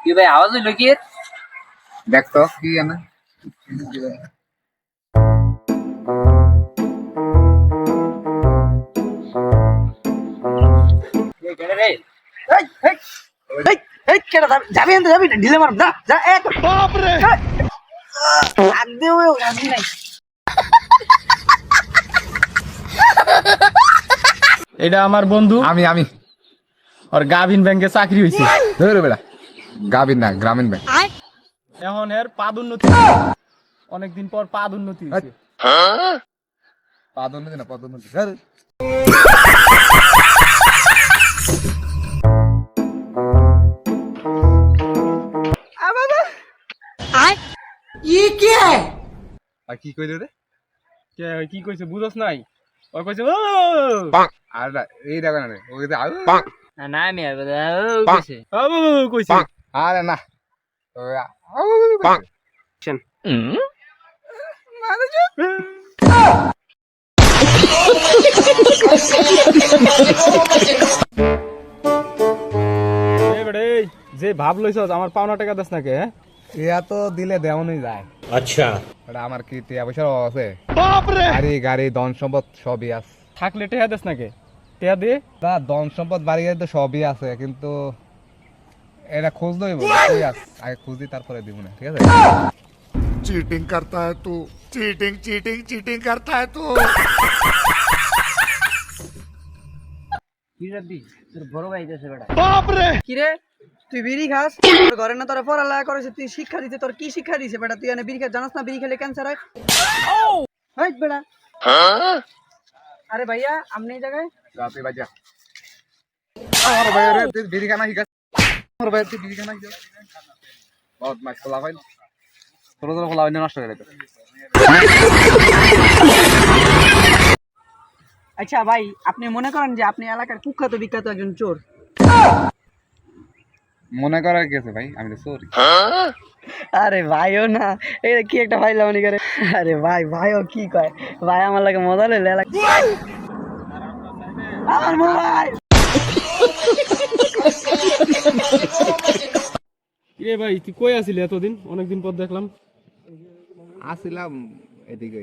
কি ভাই আওয়াজ হইলো কি? দেখ তো কি জানা এই কেডা রে? এই এই এই এই কেডা যাবি এনতে যাবি ঢিলে মার না যা এক বাপ রে আদে ওই গাবি নাই এটা আমার বন্ধু আমি আর গাভিন ব্যাংকে চাকরি হয়েছে। ধরে বেড়া গাবিন না গ্রামীণ ব্যাংক এখন এর পাদোন্নতি অনেকদিন পর পাদোন্নতি হয়েছে। পদোন্নতি না পদোন্নতি স্যার ये क्या है আর কি কইলো রে কে কি কইছে বুঝছ নাই? ওই কইছে ও আর এই দেখো না রে ওই যে না আমি কইছে ও কইছে আরে না ওই এ বেড়ে যে ভাব লইছস আমার পাওনা টাকা দাস না কে? ইয়া তো দিলে দেওয়ানই যায় अच्छा এটা আমার কি টিয়া পয়সার অভাব আছে বাপ রে গাড়ি ধন সম্পদ সবই আছে থাকলে টেহা দাস না কে? টেহা দে। না ধন সম্পদ বাড়ি গাড়ি তো সবই আছে কিন্তু এটা খোঁজ দইব কই আছে আগে খোঁজ দি তারপরে দিব না ঠিক আছে चीटिंग करता है तू चीटिंग चीटिंग चीटिंग करता है तू কি রাদি তোর বড় ভাই দেশে বেড়া। কি রে তুই বিড়ি খাস তোর ঘরে না তোরা পড়ালেখা করেছে তুই শিক্ষা দিতে তোর কি শিক্ষা দিছে বেটা তুই এনে বিড়ি খা জানাস না বিড়ি খেলে ক্যান্সার হয় হয় বেটা আরে ভাইয়া আপনি এই জায়গায় রাতে বাজা আমার ভাই রে তুই বিড়ি খানা হিকা আমার ভাই তুই বিড়ি খানা হিকা বহুত মাছ খোলা ভাই ছোট ছোট খোলা ভাই নষ্ট করে দে আচ্ছা ভাই আপনি মনে করেন যে আপনি এলাকার কুখ্যাত বিখ্যাত একজন চোর মনে করার কি আছে ভাই আমি তো সরি আরে ভাইও না এটা কি একটা ভাই লাউনি করে আরে ভাই ভাইও কি কয় ভাই আমার লাগে মজা লইলে এলাকা আমার মোবাইল এ ভাই তুই কই আছিলি এতদিন? অনেকদিন পর দেখলাম। আসিলাম এদিকে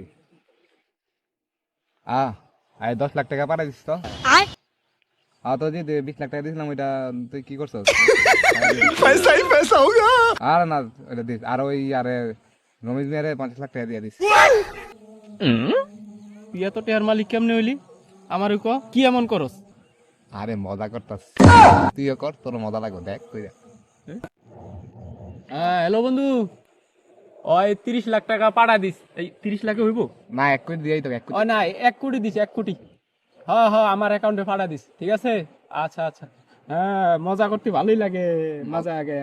আয় 10 লাখ টাকা পাঠাই দিস তো তো যে 20 লাখ টাকা দিছিলাম ওইটা তুই কি করছস पैसा ही पैसा होगा আর না ওইটা দিস আর ওই আরে রমেশ মিয়ারে 50 লাখ টাকা দিয়ে দিস তুই এত টেহার মালিক কেমনে হইলি? আমার ক কি এমন করস? আরে মজা করতাস তুইও কর তোর মজা লাগবে দেখ তুই দেখ হ্যাঁ হ্যালো বন্ধু, ওই 30 লাখ টাকা পাঠা দিস। এই 30 লাখে হইব? না 1 কোটি দিয়েই তো 1 কোটি ও না 1 কোটি দিস, 1 কোটি। হ্যাঁ হ্যাঁ আমার অ্যাকাউন্টে পাঠা দিস, ঠিক আছে? আচ্ছা আচ্ছা, হ্যাঁ মজা করতে ভালোই লাগে, মজা আগে।